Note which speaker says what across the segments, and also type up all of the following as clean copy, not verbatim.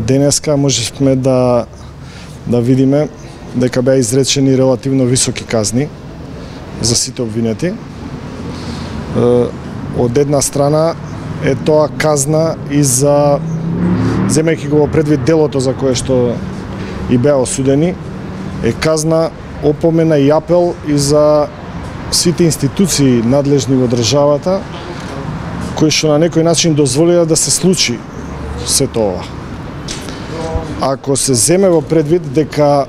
Speaker 1: Денеска можевме да видиме дека беа изречени релативно високи казни за сите обвинети. Од една страна е тоа казна и за, земејќи го предвид делото за кое што и беа осудени, е казна, опомена и апел и за сите институции надлежни во државата, кои што на некој начин дозволија да се случи се тоа. Ако се земе во предвид дека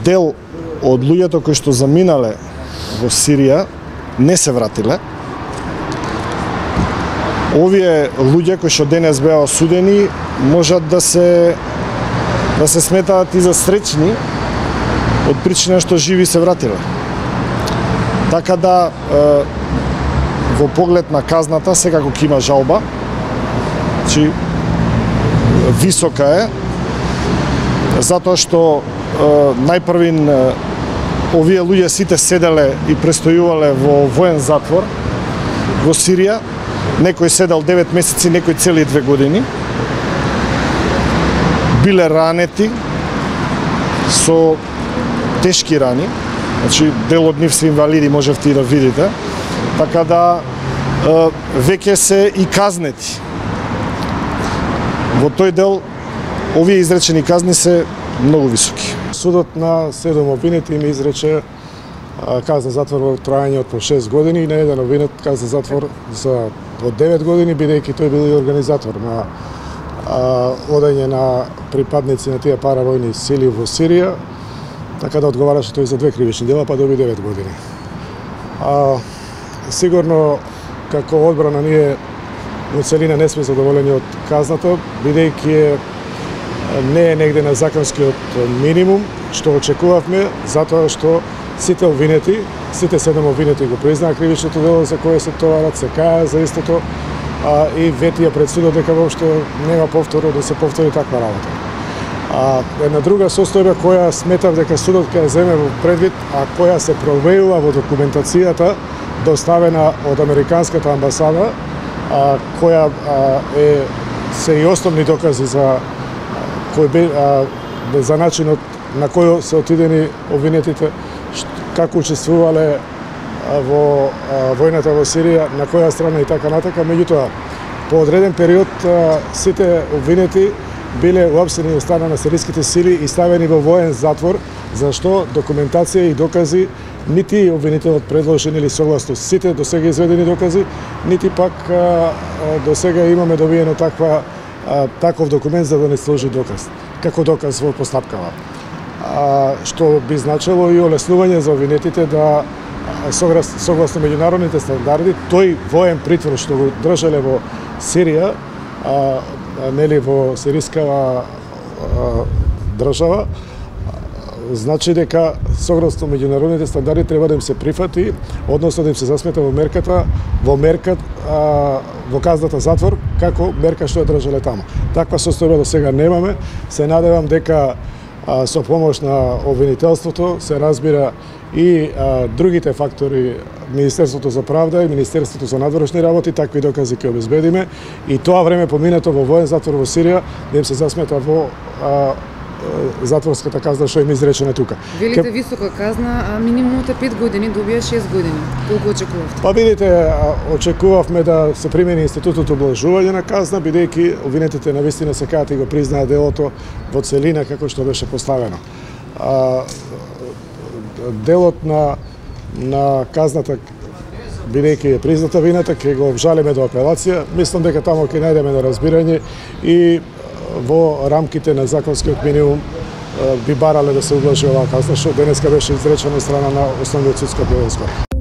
Speaker 1: дел од луѓето кои што заминале во Сирија не се вратиле, овие луѓе кои што денес беа осудени можат да се сметаат и за среќни од причина што живи се вратиле. Така да во поглед на казната секако ќе има жалба, значи висока е, затоа што најпрвин овие луѓе сите седеле и престојувале во воен затвор во Сирија, некој седел 9 месеци, некој цели 2 години, биле ранети со тешки рани, значи дел од нив се инвалиди, можевте и да видите, така да веќе се и казнети. Во тој дел овие изречени казни се многу високи.
Speaker 2: Судот на 7 обвинети им изрече казна затвор во трајање од по 6 години и на еден обвинет казна затвор за од 9 години, бидејќи тој бил и организатор на одење на припадници на тие паравојни сили во Сирија, така да одговараше тој за 2 кривични дела, па доби 9 години. Сигурно, како одбрана, ние во целина не сме задоволени од казната, бидејќи не е негде на законскиот минимум, што очекувавме, затоа што сите обвинети, сите 7 обвинети го признаа кривичното дело за кое се товарат, се каја за истото и ветија пред судот дека воопшто нема повторно да се повтори таква работа. Една друга состојба која сметав дека судот ќе земе во предвид, а која се проверува во документацијата доставена од Американската амбасада, која се и основни докази за начинот на кој се отидени обвинетите, како учествувале во војната во Сирија, на која страна и така натака. Меѓутоа, по одреден период сите обвинети биле уапсени од страна на сириските сили и ставени во воен затвор, зашто документација и докази нити обвинителот предложен или согласно сите до сега изведени докази, нити пак до сега имаме добиено таков документ за да не служи доказ, како доказ во постапкава. Што би значило и олеснување за обвинетите да, согласно меѓународните стандарди, тој воен притвор што го држале во Сирија, нели во сирискава држава, значи дека согласно меѓународните стандарди треба да им се прифати, односно да им се засмета во казната затвор, како мерка што ја држале таму. Таква состојба до сега немаме. Се надевам дека со помош на обвинителството се разбира и другите фактори, Министерството за правда и Министерството за надворешни работи, такви докази ќе обезбедиме и тоа време поминато во воен затвор во Сирија да им се засмета во затворската казна што им изречена тука.
Speaker 3: Велите висока казна, а минимумот е 5 години, добија 6 години. Колку очекувавте?
Speaker 2: Па видите, очекувавме да се примени институтот облажување на казна, бидејќи обвинетите навистина се кајат и го признаа делото во целина како што беше поставено. Делот на казната, бидејќи е призната вината, ќе го обжалиме до апелација. Мислам дека таму ќе најдеме на разбирање и во рамките на законскиот минимум би барале да се ублажи оваа казна, што денеска беше изречена од страна на Основниот судски апелски.